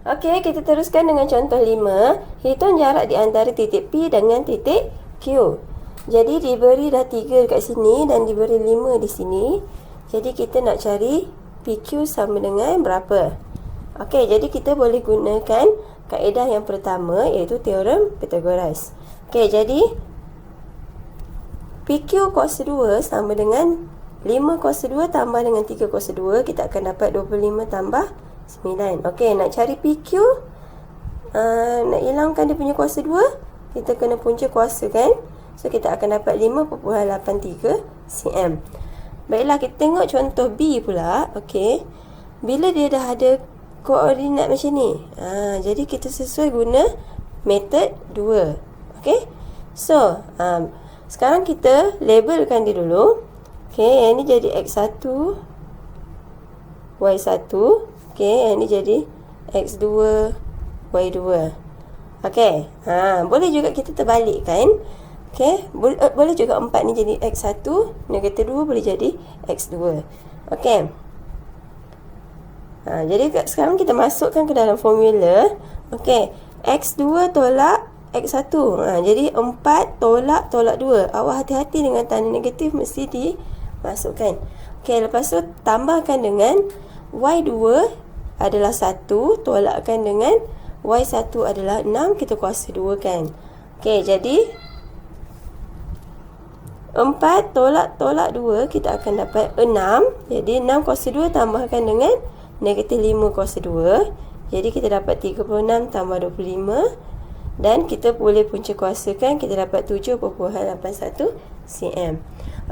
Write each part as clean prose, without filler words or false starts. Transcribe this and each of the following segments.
Okey, kita teruskan dengan contoh 5. Hitung jarak di antara titik P dengan titik Q. Jadi diberi dah 3 dekat sini dan diberi 5 di sini. Jadi kita nak cari PQ sama dengan berapa. Okey, jadi kita boleh gunakan kaedah yang pertama, iaitu teorem Pythagoras. Okey, jadi PQ kuasa 2 sama dengan 5 kuasa 2 tambah dengan 3 kuasa 2. Kita akan dapat 25 tambah 9. Okey, nak cari PQ, nak hilangkan dia punya kuasa 2, kita kena punca kuasa kan. So kita akan dapat 5.83 cm. Baiklah, kita tengok contoh B pula. Okey, bila dia dah ada koordinat macam ni, jadi kita sesuai guna metod 2. Okey, so sekarang kita labelkan dia dulu. Okey, yang ni jadi X1, Y1. Okey, yang ni jadi X2, Y2. Okey, boleh juga kita terbalikkan. Okey, boleh juga 4 ni jadi X1, negatif 2 boleh jadi X2. Okey. Jadi sekarang kita masukkan ke dalam formula. Okey, X2 tolak X1. Jadi 4 tolak 2. Awak hati-hati dengan tanda negatif, mesti dimasukkan. Okey, lepas tu tambahkan dengan Y2 adalah 1, tolakkan dengan Y1 adalah 6, kita kuasa 2 kan. Okey, jadi 4 tolak 2, kita akan dapat 6. Jadi 6 kuasa 2 tambahkan dengan negatif 5 kuasa 2. Jadi kita dapat 36 tambah 25. Dan kita boleh punca kuasakan, kita dapat 7.81 cm.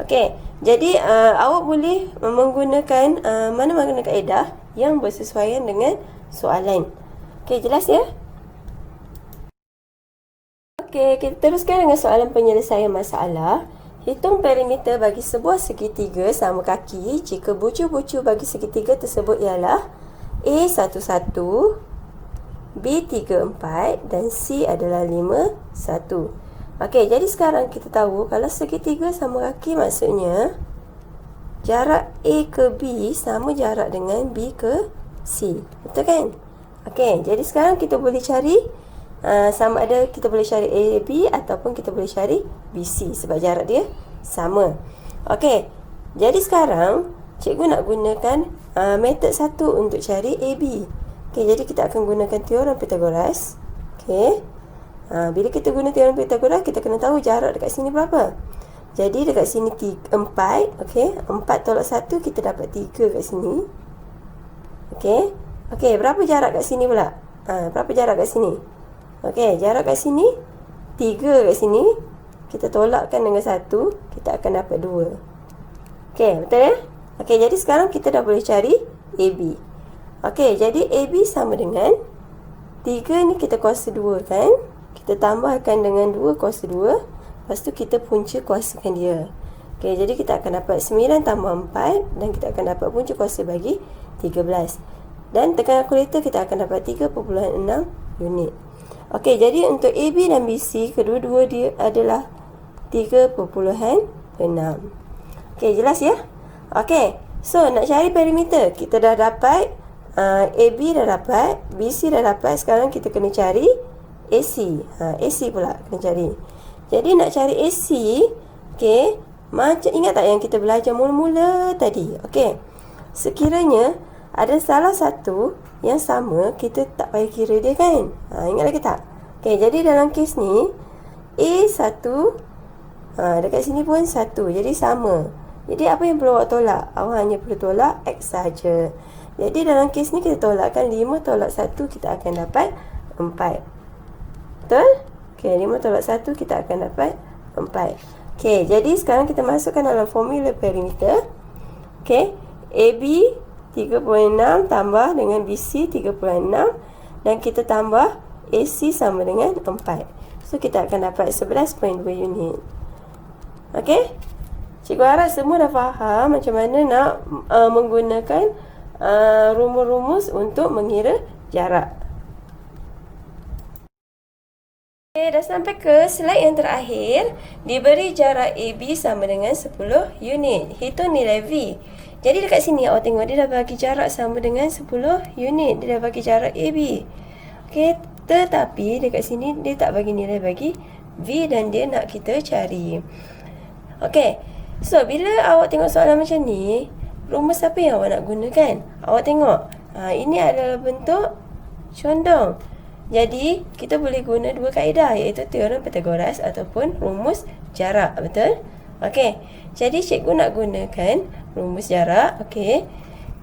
Okey, jadi awak boleh menggunakan mana-mana kaedah yang bersesuaian dengan soalan. Okey, jelas ya? Okey, kita teruskan dengan soalan penyelesaian masalah. Hitung perimeter bagi sebuah segitiga sama kaki jika bucu-bucu bagi segitiga tersebut ialah A11, B34 dan C adalah 51. Okey, jadi sekarang kita tahu kalau segitiga sama kaki maksudnya jarak A ke B sama jarak dengan B ke C. Betul kan? Okey, jadi sekarang kita boleh cari sama ada kita boleh cari AB ataupun kita boleh cari BC sebab jarak dia sama. Okey, jadi sekarang cikgu nak gunakan metod 1 untuk cari AB. Okey, jadi kita akan gunakan teorem Pythagoras. Okey, bila kita guna teorem Pythagoras, kita kena tahu jarak dekat sini berapa. Jadi dekat sini 4. Okey, 4 tolak 1, kita dapat 3 kat sini. Okey, berapa jarak kat sini pula? Berapa jarak kat sini? Okey, jarak kat sini 3 kat sini. Kita tolakkan dengan 1, kita akan dapat 2. Okey, betul ya? Okey, jadi sekarang kita dah boleh cari AB. Okey, jadi AB sama dengan 3 ni kita kuasa 2 kan? Kita tambahkan dengan 2 kuasa 2. Lepas tu kita punca kuasakan dia. Okey, jadi kita akan dapat 9 tambah 4 dan kita akan dapat punca kuasa bagi 13. Dan tekan kalkulator kita akan dapat 3.6 unit. Okey, jadi untuk AB dan BC, kedua-dua dia adalah 3.6. Okey, jelas ya? Okey, so nak cari perimeter, kita dah dapat AB dah dapat, BC dah dapat. Sekarang kita kena cari AC. AC pula kena cari. Jadi nak cari AC, okey, macam ingat tak yang kita belajar mula-mula tadi? Okey, sekiranya ada salah satu yang sama, kita tak payah kira dia kan? Ingat lagi tak? Okey, jadi dalam kes ni A1, dekat sini pun 1, jadi sama. Jadi apa yang perlu awak tolak? Awak hanya perlu tolak X saja. Jadi dalam kes ni kita tolakkan 5 tolak 1, kita akan dapat 4. Betul? Okey, 5 tolak 1, kita akan dapat 4. Okey, jadi sekarang kita masukkan dalam formula perimeter. Okey, AB 3.6 tambah dengan BC 3.6 dan kita tambah AC sama dengan 4. So kita akan dapat 11.2 unit. Okey, cikgu harap semua dah faham macam mana nak menggunakan rumus-rumus untuk mengira jarak. Okey, dah sampai ke slide yang terakhir. Diberi jarak AB sama dengan 10 unit. Hitung nilai V. Jadi dekat sini awak tengok dia dah bagi jarak sama dengan 10 unit. Dia dah bagi jarak AB. Okey, tetapi dekat sini dia tak bagi nilai bagi V dan dia nak kita cari. Okey. So, bila awak tengok soalan macam ni, rumus apa yang awak nak gunakan? Awak tengok. Ini adalah bentuk condong. Jadi, kita boleh guna dua kaedah, iaitu teorem Pythagoras ataupun rumus jarak. Betul? Okey. Jadi, cikgu nak gunakan rumus jarak. Okey.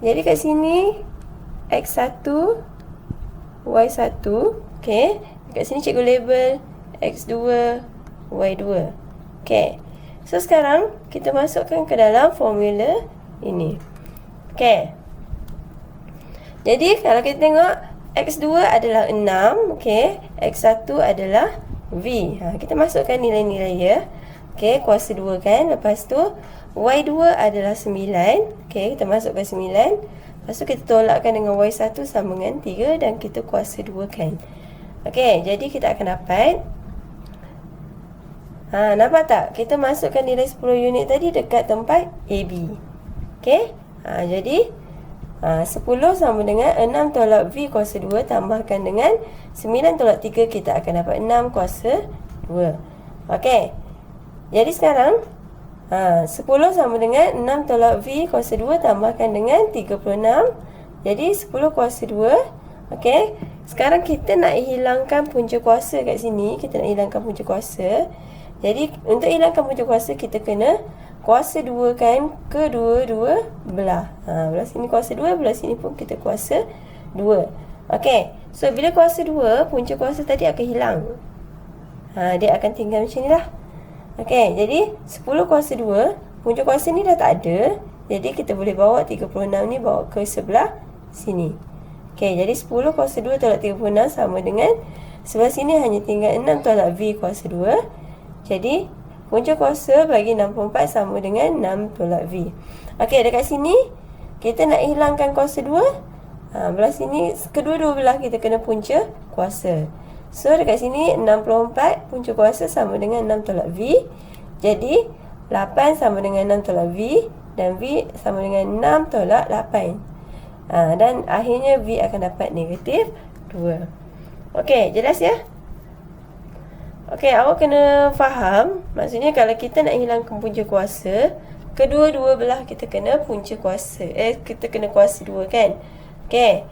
Jadi, kat sini X1, Y1. Okey. Kat sini cikgu label X2, Y2. Okey. So, sekarang kita masukkan ke dalam formula ini. Okey. Jadi, kalau kita tengok X2 adalah 6. Okey. X1 adalah V. Kita masukkan nilai-nilai ya. Okey, kuasa 2 kan. Lepas tu Y2 adalah 9. Okey, kita masukkan 9. Lepas tu kita tolakkan dengan Y1 sama dengan 3 dan kita kuasa 2 kan. Okey, jadi kita akan dapat nampak tak? Kita masukkan nilai 10 unit tadi dekat tempat AB. Okey. Jadi 10 sama dengan 6 tolak V kuasa 2 tambahkan dengan 9 tolak 3, kita akan dapat 6 kuasa 2. Okey. Jadi sekarang 10 sama dengan 6 tolak V kuasa 2 tambahkan dengan 36. Jadi 10 kuasa 2. Okey. Sekarang kita nak hilangkan punca kuasa kat sini. Kita nak hilangkan punca kuasa. Jadi untuk hilangkan punca kuasa, kita kena kuasa 2 kan ke dua-dua belah. Belah sini kuasa 2, belah sini pun kita kuasa 2. Okey. So bila kuasa 2, punca kuasa tadi akan hilang. Dia akan tinggal macam ni lah. Okey, jadi 10 kuasa 2, punca kuasa ni dah tak ada. Jadi kita boleh bawa 36 ni bawa ke sebelah sini. Okey, jadi 10 kuasa 2 tolak 36 sama dengan sebelah sini hanya tinggal 6 tolak V kuasa 2. Jadi punca kuasa bagi 64 sama dengan 6 tolak V. Okey, dekat sini kita nak hilangkan kuasa 2. Belah sini kedua-dua belah kita kena punca kuasa. So dekat sini 64 punca kuasa sama dengan 6 tolak V. Jadi 8 sama dengan 6 tolak V dan V sama dengan 6 tolak 8. Dan akhirnya V akan dapat negatif 2. Okey, jelas ya? Okey, awak kena faham. Maksudnya kalau kita nak hilangkan punca kuasa, kedua-dua belah kita kena punca kuasa. Kita kena kuasa 2 kan? Okey.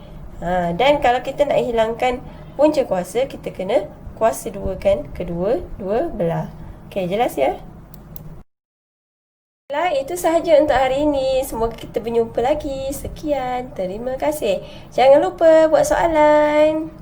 Dan kalau kita nak hilangkan punca kuasa, kita kena kuasa 2 kan kedua-dua belah. Okey, jelas ya? Baiklah, itu sahaja untuk hari ini. Semoga kita berjumpa lagi. Sekian. Terima kasih. Jangan lupa buat soalan.